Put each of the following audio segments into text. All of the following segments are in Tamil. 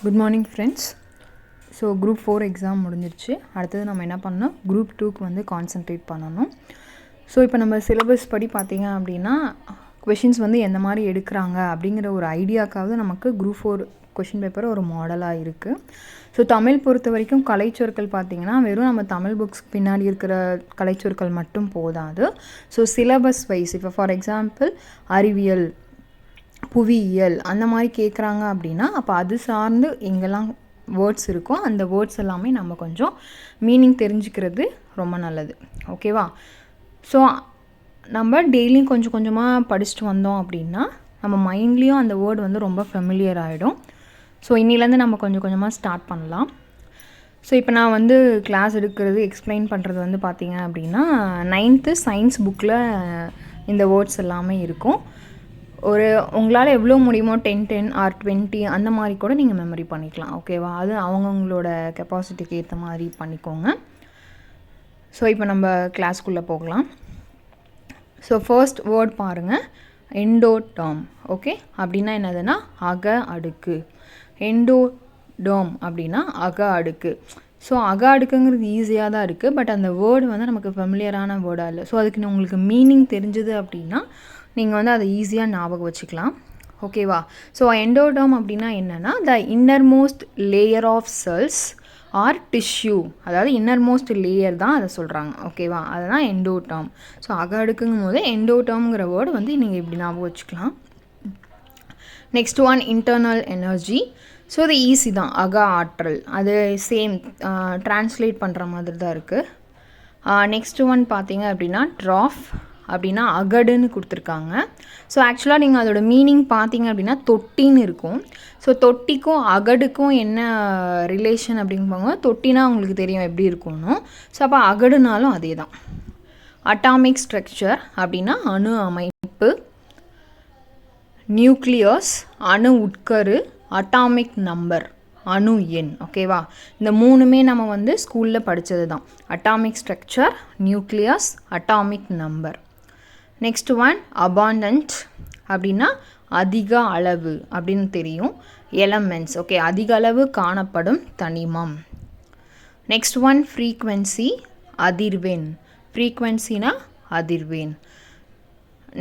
Good morning friends. So group 4 exam முடிஞ்சிருச்சு. அடுத்தது நம்ம என்ன பண்ணணும், குரூப் 2க்கு வந்து கான்சன்ட்ரேட் பண்ணணும். ஸோ இப்போ நம்ம சிலபஸ் படி பார்த்திங்க அப்படின்னா கொஷின்ஸ் வந்து எந்த மாதிரி எடுக்கிறாங்க அப்படிங்கிற ஒரு ஐடியாக்காவது நமக்கு குரூப் 4 கொஷின் பேப்பர் ஒரு மாடலாக இருக்குது. ஸோ தமிழ் பொறுத்த வரைக்கும் கலைச்சொற்கள் பார்த்திங்கன்னா வெறும் நம்ம தமிழ் புக்ஸ் பின்னாடி இருக்கிற கலைச்சொற்கள் மட்டும் போதாது. ஸோ சிலபஸ் வைஸ் இப்போ ஃபார் எக்ஸாம்பிள் அறிவியல், புவியியல் அந்த மாதிரி கேட்குறாங்க அப்படின்னா அப்போ அது சார்ந்து எங்கெல்லாம் வேர்ட்ஸ் இருக்கோ அந்த வேர்ட்ஸ் எல்லாமே நம்ம கொஞ்சம் மீனிங் தெரிஞ்சுக்கிறது ரொம்ப நல்லது. ஓகேவா? ஸோ நம்ம டெய்லியும் கொஞ்சம் கொஞ்சமாக படிச்சுட்டு வந்தோம் அப்படின்னா நம்ம மைண்ட்லேயும் அந்த வேர்டு வந்து ரொம்ப ஃபெமிலியர் ஆகிடும். ஸோ இன்னிலேருந்து நம்ம கொஞ்சம் கொஞ்சமாக ஸ்டார்ட் பண்ணலாம். ஸோ இப்போ நான் வந்து கிளாஸ் எடுக்கிறது எக்ஸ்பிளைன் பண்ணுறது வந்து பார்த்திங்க அப்படின்னா 9th சயின்ஸ் புக்கில் இந்த வேர்ட்ஸ் எல்லாமே இருக்கும். ஒரு உங்களால் எவ்வளோ முடியுமோ 10 ஆர் 20 அந்த மாதிரி கூட நீங்கள் மெமரி பண்ணிக்கலாம். ஓகேவா? அது அவங்கவுங்களோட கெப்பாசிட்டிக்கு ஏற்ற மாதிரி பண்ணிக்கோங்க. ஸோ இப்போ நம்ம கிளாஸ்க்குள்ளே போகலாம். ஸோ ஃபர்ஸ்ட் வேர்ட் பாருங்கள், எண்டோடேர்ம். ஓகே, அப்படின்னா என்னதுன்னா அக அடுக்கு. எண்டோடேர்ம் அப்படின்னா அக அடுக்கு. ஸோ அக அடுக்குங்கிறது ஈஸியாக தான் இருக்குது, பட் அந்த வேர்டு வந்து நமக்கு ஃபெமிலியரான வேர்டாக இல்லை. ஸோ அதுக்கு உங்களுக்கு மீனிங் தெரிஞ்சுது அப்படின்னா நீங்கள் வந்து அதை ஈஸியாக ஞாபகம் வச்சுக்கலாம். ஓகேவா? ஸோ எண்டோடேர்ம் அப்படின்னா என்னென்னா the innermost layer of cells or tissue, அதாவது இன்னர்மோஸ்ட் லேயர் தான் அதை சொல்கிறாங்க. ஓகேவா? அதுதான் எண்டோடேர்ம். ஸோ அக அடுக்குங்கும் போது எண்டோடேர்ம்ங்கிற வேர்டு வந்து நீங்கள் இப்படி ஞாபகம் வச்சுக்கலாம். Next one internal energy. So இது ஈஸி தான், அக ஆற்றல். அது சேம் ட்ரான்ஸ்லேட் பண்ணுற மாதிரி தான் இருக்குது. நெக்ஸ்ட் ஒன் பார்த்தீங்க அப்படின்னா ட்ராஃப் அப்படின்னா அகடுன்னு கொடுத்துருக்காங்க. ஸோ ஆக்சுவலாக நீங்கள் அதோட மீனிங் பார்த்தீங்க அப்படின்னா தொட்டின்னு இருக்கும். ஸோ தொட்டிக்கும் அகடுக்கும் என்ன ரிலேஷன் அப்படிங்குவாங்க. தொட்டினா உங்களுக்கு தெரியும் எப்படி இருக்கும்னு. ஸோ அப்போ அகடுனாலும் அதே தான். அட்டாமிக் ஸ்ட்ரக்சர் அப்படின்னா அணு அமைப்பு. நியூக்ளியஸ் அணு உட்கரு. அட்டாமிக் நம்பர் அணு எண். ஓகேவா? இந்த மூணுமே நம்ம வந்து ஸ்கூலில் படித்தது தான். Atomic structure, nucleus, atomic number. Next one abundant அப்படின்னா அதிக அளவு அப்படின்னு தெரியும். எலமெண்ட்ஸ். ஓகே, அதிக அளவு காணப்படும் தனிமம். நெக்ஸ்ட் ஒன் ஃப்ரீக்வன்சி, அதிர்வெண். ஃப்ரீக்வன்சினா அதிர்வெண்.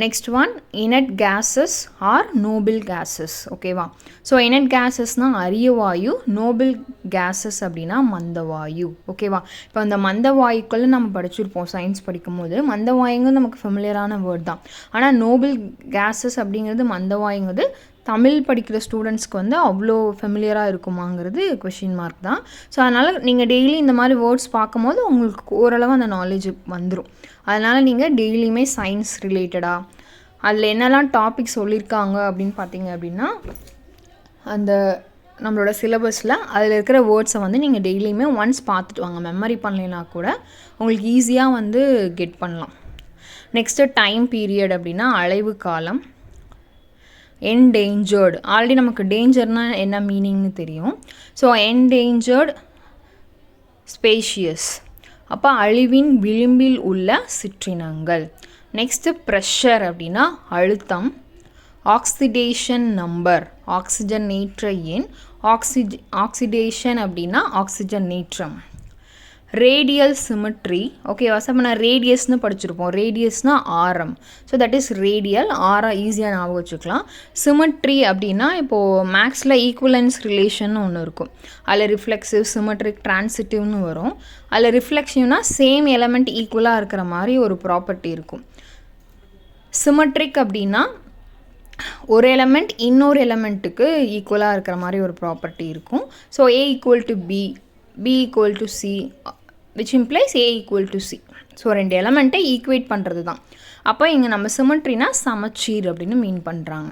Next one inert gases are noble gases. ஓகேவா? ஸோ இனட் கேஸஸ்னால் அரிய வாயு, நோபல் கேஸஸ் அப்படின்னா மந்த வாயு. ஓகேவா? இப்போ அந்த மந்த வாயுக்கள் நம்ம படிச்சிருப்போம் சயின்ஸ் படிக்கும்போது. மந்த வாயுங்கிறது நமக்கு ஃபெமிலியரான வேர்ட் தான். ஆனால் நோபல் கேஸஸ் அப்படிங்கிறது மந்த வாயுங்கிறது தமிழ் படிக்கிற ஸ்டூடெண்ட்ஸ்க்கு வந்து அவ்வளோ ஃபெமிலியராக இருக்குமாங்கிறது கொஷின் மார்க் தான். ஸோ அதனால் நீங்கள் டெய்லி இந்த மாதிரி வேர்ட்ஸ் பார்க்கும்போது உங்களுக்கு ஓரளவு அந்த நாலேஜ் வந்துடும். அதனால் நீங்கள் டெய்லியுமே சயின்ஸ் ரிலேட்டடாக அதில் என்னெல்லாம் டாபிக் சொல்லியிருக்காங்க அப்படின்னு பார்த்தீங்க அப்படின்னா அந்த நம்மளோட சிலபஸில் அதில் இருக்கிற வேர்ட்ஸை வந்து நீங்கள் டெய்லியுமே ஒன்ஸ் பார்த்துட்டு வாங்க. மெமரி பண்ணலைன்னா கூட உங்களுக்கு ஈஸியாக வந்து கெட் பண்ணலாம். நெக்ஸ்ட்டு டைம் பீரியட் அப்படின்னா அலைவு காலம். என்டேஞ்சர்டு, ஆல்ரெடி நமக்கு டேஞ்சர்னால் என்ன மீனிங்னு தெரியும். ஸோ என்டேஞ்சர்டு ஸ்பேஷியஸ், அப்போ அழிவின் விளிம்பில் உள்ள சிற்றினங்கள். நெக்ஸ்ட்டு ப்ரெஷர் அப்படின்னா அழுத்தம். ஆக்சிடேஷன் நம்பர், ஆக்சிஜனேற்ற எண். ஆக்சிடேஷன் அப்படின்னா ஆக்சிஜனேற்றம். Radial symmetry. ஓகேவா? சார் இப்போ நான் ரேடியஸ்னு படிச்சிருப்போம். ரேடியஸ்னால் ஆரம். So that is radial. ஆரம் ஈஸியாக ஞாபகம் வச்சுக்கலாம். சிமெட்ரி அப்படின்னா இப்போது மேக்ஸில் ஈக்குவலன்ஸ் ரிலேஷன் ஒன்று இருக்கும். அதில் ரிஃப்ளெக்சிவ், சிமெட்ரிக், டிரான்சிட்டிவ்னு வரும். அதில் ரிஃப்ளெக்ஷிவ்னா சேம் எலமெண்ட் ஈக்குவலாக இருக்கிற மாதிரி ஒரு ப்ராப்பர்ட்டி இருக்கும். சிமெட்ரிக் அப்படின்னா ஒரு எலமெண்ட் இன்னொரு எலமெண்ட்டுக்கு ஈக்குவலாக இருக்கிற மாதிரி ஒரு ப்ராப்பர்ட்டி இருக்கும். So A equal to B, B equal to C, which implies A equal to C. So ரெண்டு எலமெண்ட்டை ஈக்குவேட் பண்ணுறது தான். அப்போ இங்கே நம்ம சிமெட்ரினா சமச்சீர் அப்படின்னு மீன் பண்ணுறாங்க.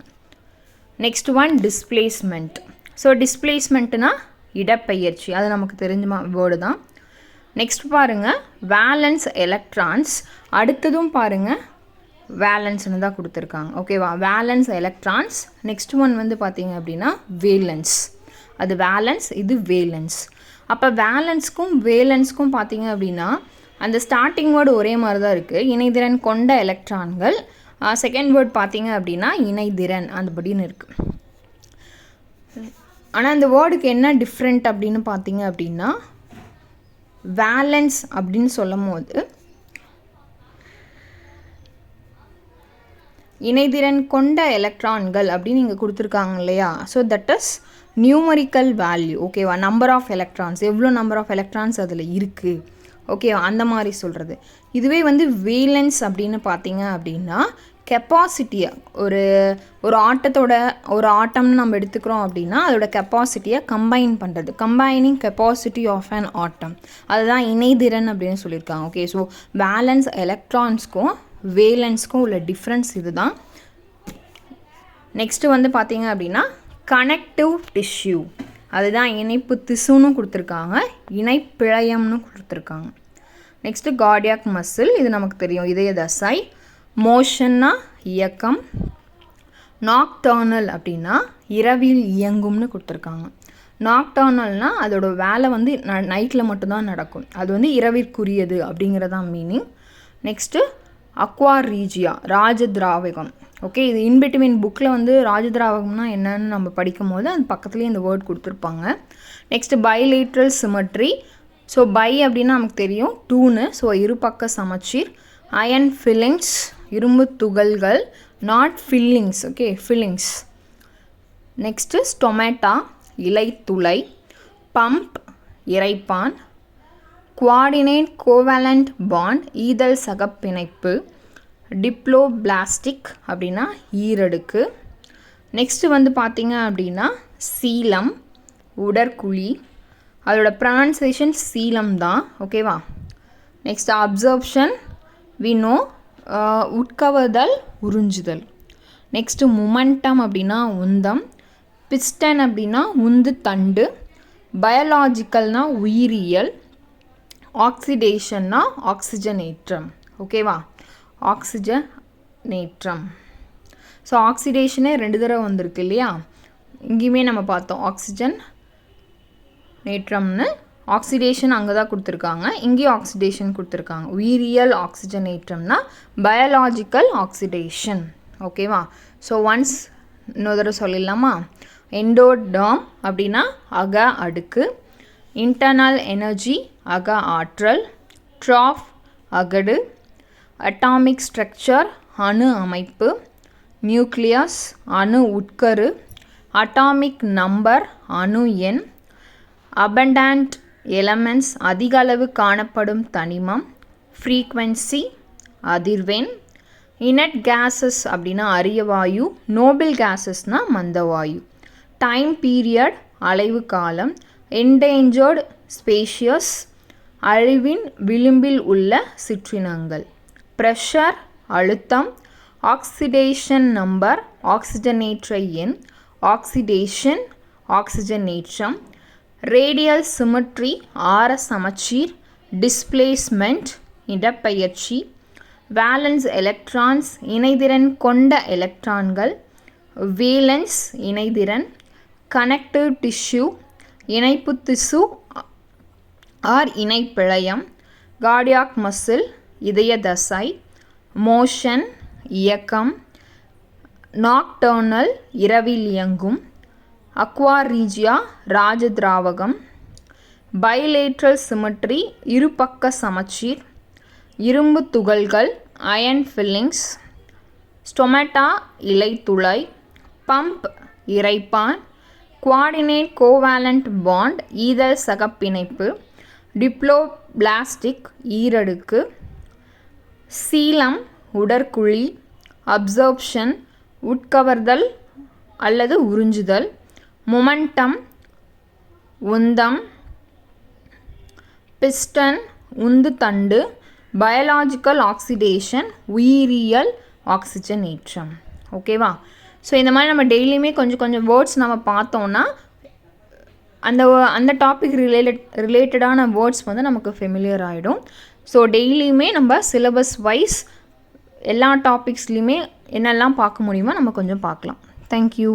Next one displacement. ஸோ டிஸ்பிளேஸ்மெண்ட்னா இடப்பெயர்ச்சி. அது நமக்கு தெரிஞ்ச வேர்டு தான். நெக்ஸ்ட் பாருங்கள் வேலன்ஸ் எலக்ட்ரான்ஸ். அடுத்ததும் பாருங்கள் வேலன்ஸ்னு தான் கொடுத்துருக்காங்க. ஓகேவா? Valence electrons. நெக்ஸ்ட் ஒன் வந்து பார்த்தீங்க அப்படின்னா வேலன்ஸ். அது வேலன்ஸ், இது வேலன்ஸ். அப்போ வேலன்ஸ்க்கும் வேலன்ஸ்க்கும் பார்த்தீங்க அப்படின்னா அந்த ஸ்டார்டிங் வேர்டு ஒரே மாதிரி தான் இருக்குது. இணைதிறன் கொண்ட எலக்ட்ரான்கள். செகண்ட் வேர்ட் பார்த்தீங்க அப்படின்னா இணைதிறன் அந்த படின்னு இருக்குது. ஆனால் இந்த வேர்டுக்கு என்ன டிஃப்ரெண்ட் அப்படின்னு பார்த்தீங்க அப்படின்னா, வேலன்ஸ் அப்படின்னு சொல்லும் போது இணைதிறன் கொண்ட எலக்ட்ரான்கள் அப்படின்னு இங்கே கொடுத்துருக்காங்க இல்லையா. So that is numerical value. ஓகேவா, நம்பர் ஆஃப் எலக்ட்ரான்ஸ், எவ்வளோ நம்பர் ஆஃப் எலக்ட்ரான்ஸ் அதில் இருக்குது. ஓகேவா, அந்த மாதிரி சொல்கிறது. இதுவே வந்து வேலன்ஸ் அப்படின்னு பார்த்தீங்க அப்படின்னா கெப்பாசிட்டியை, ஒரு ஆட்டம்னு நம்ம எடுத்துக்கிறோம் அப்படின்னா அதோட கெப்பாசிட்டியை கம்பைன் பண்ணுறது, combining capacity of an atom, அதுதான் இணைதிறன் அப்படின்னு சொல்லியிருக்காங்க. ஓகே, ஸோ வேலன்ஸ் எலக்ட்ரான்ஸ்க்கும் வேலன்ஸ்க்கும் உள்ள டிஃப்ரென்ஸ் இதுதான். நெக்ஸ்ட்டு வந்து பார்த்தீங்க அப்படின்னா கனெக்டிவ் டிஷ்யூ, அதுதான் இணைப்பு திசுன்னு கொடுத்துருக்காங்க, இணைப்பிழையம்னு கொடுத்துருக்காங்க. நெக்ஸ்ட்டு கார்டியாக் மசில், இது நமக்கு தெரியும், இதய தசை. மோஷன்னா இயக்கம், நாக்டர்னல் அப்படின்னா இரவில் இயங்கும்னு கொடுத்துருக்காங்க. நாக்டர்னல்னால் அதோட வேலை வந்து நைட்டில் மட்டும்தான் நடக்கும், அது வந்து இரவிற்குரியது அப்படிங்கிறதான் மீனிங். நெக்ஸ்ட்டு அக்வாரீஜியா, ராஜதிராவகம். ஓகே, இது இன்பிட்வீன் புக்கில் வந்து ராஜதிராவகம்னா என்னன்னு நம்ம படிக்கும் போது அது பக்கத்துலேயே இந்த வேர்ட் கொடுத்துருப்பாங்க. Next bilateral symmetry. So bi அப்படின்னா நமக்கு தெரியும் டூன்னு, ஸோ இருபக்க சமச்சீர். அயன் ஃபில்லிங்ஸ், இரும்பு துகள்கள், not fillings. Okay, fillings. Next stomata, இலை துளை. பம்ப், இறைப்பான். குவாடினேட் கோவேலண்ட் பாண்ட், ஈதல் சகப்பிணைப்பு. டிப்ளோபிளாஸ்டிக் அப்படின்னா ஈரடுக்கு. நெக்ஸ்ட்டு வந்து பார்த்திங்க அப்படின்னா சீலம், உடற்குழி, அதோட ப்ரொனன்சியேஷன் சீலம் தான். ஓகேவா. நெக்ஸ்ட் அப்சர்ப்ஷன், வினோ, உட்கவர்தல், உறிஞ்சுதல். நெக்ஸ்ட்டு மொமெண்டம் அப்படின்னா உந்தம். பிஸ்டன் அப்படின்னா உந்து தண்டு. பயாலாஜிக்கல்னா உயிரியல். ஆக்சிடேஷன்னா ஆக்சிஜனேற்றம். ஓகேவா, ஆக்சிஜனேற்றம். ஸோ ஆக்சிடேஷனே 2 தடவை வந்திருக்கு இல்லையா, இங்கேயுமே நம்ம பார்த்தோம் ஆக்சிஜன் நேற்றம்னு. ஆக்சிடேஷன் அங்கே தான் கொடுத்துருக்காங்க, இங்கேயும் ஆக்சிடேஷன் கொடுத்துருக்காங்க. உயிரியல் ஆக்சிஜனேற்றம்னா பயாலாஜிக்கல் ஆக்சிடேஷன். ஓகேவா. ஸோ ஒன்ஸ் இன்னொரு தடவை சொல்லிடலாமா. எண்டோடர்ம் அப்படின்னா அக அடுக்கு. இன்டர்னல் எனர்ஜி அக ஆற்றல். ட்ராஃப் அகடு. அட்டாமிக் ஸ்ட்ரக்சர் அணு அமைப்பு. நியூக்ளியஸ் அணு உட்கரு. அட்டாமிக் நம்பர் அணு எண். அபண்டன்ட் எலமெண்ட்ஸ் அதிக அளவு காணப்படும் தனிமம். ஃப்ரீக்வன்சி அதிர்வெண். இனட் கேஸஸ் அப்படின்னா அரியவாயு. நோபல் கேஸஸ்னால் மந்தவாயு. டைம் பீரியட் அலைவு காலம். என்டேஞ்சர்டு ஸ்பேஷியஸ் அழிவின் விளிம்பில் உள்ள சிற்றினங்கள். ப்ரெஷர் அழுத்தம். ஆக்சிடேஷன் நம்பர் ஆக்சிஜனேற்ற எண். ஆக்சிடேஷன் ஆக்சிஜனேற்றம். ரேடியல் சிமெட்ரி ஆர சமச்சீர். டிஸ்பிளேஸ்மெண்ட் இடப்பெயர்ச்சி. வேலன்ஸ் எலக்ட்ரான்ஸ் இணைதிறன் கொண்ட எலக்ட்ரான்கள். வேலன்ஸ் இணைதிறன். கனெக்டிவ் டிஷ்யூ இணைப்பு திசு ஆர் இணைப்பிழையம். கார்டியாக் மசில் இதய தசை. மோஷன் இயக்கம். நாக்டர்னல் இரவில் இயங்கும். அக்வாரீஜியா ராஜதிராவகம். பைலேட்ரல் சிமெட்ரி இருபக்க சமச்சீர். இரும்பு துகள்கள் அயன் ஃபில்லிங்ஸ். ஸ்டொமேட்டா இலை துளை. பம்ப் இறைப்பான். குவாடினேட் கோவேலண்ட் பாண்ட் ஈதல் சகப்பிணைப்பு. டிப்ளோபிளாஸ்டிக் ஈரடுக்கு. சீலம் உடற்குழி. அப்சர்ப்ஷன் உட்கவர்தல் அல்லது உறிஞ்சுதல். மொமெண்டம் உந்தம். பிஸ்டன் உந்து தண்டு. பயாலாஜிக்கல் ஆக்சிடேஷன் உயிரியல் ஆக்சிஜனேற்றம். ஓகேவா. ஸோ இந்த மாதிரி நம்ம டெய்லியுமே கொஞ்சம் கொஞ்சம் வேர்ட்ஸ் நம்ம பார்த்தோன்னா அந்த டாபிக் ரிலேட்டடான வேர்ட்ஸ் வந்து நமக்கு ஃபெமிலியர் ஆகிடும். ஸோ டெய்லியுமே நம்ம சிலபஸ் வைஸ் எல்லா டாபிக்ஸ்லையுமே என்னெல்லாம் பார்க்க முடியுமோ நம்ம கொஞ்சம் பார்க்கலாம். தேங்க்யூ.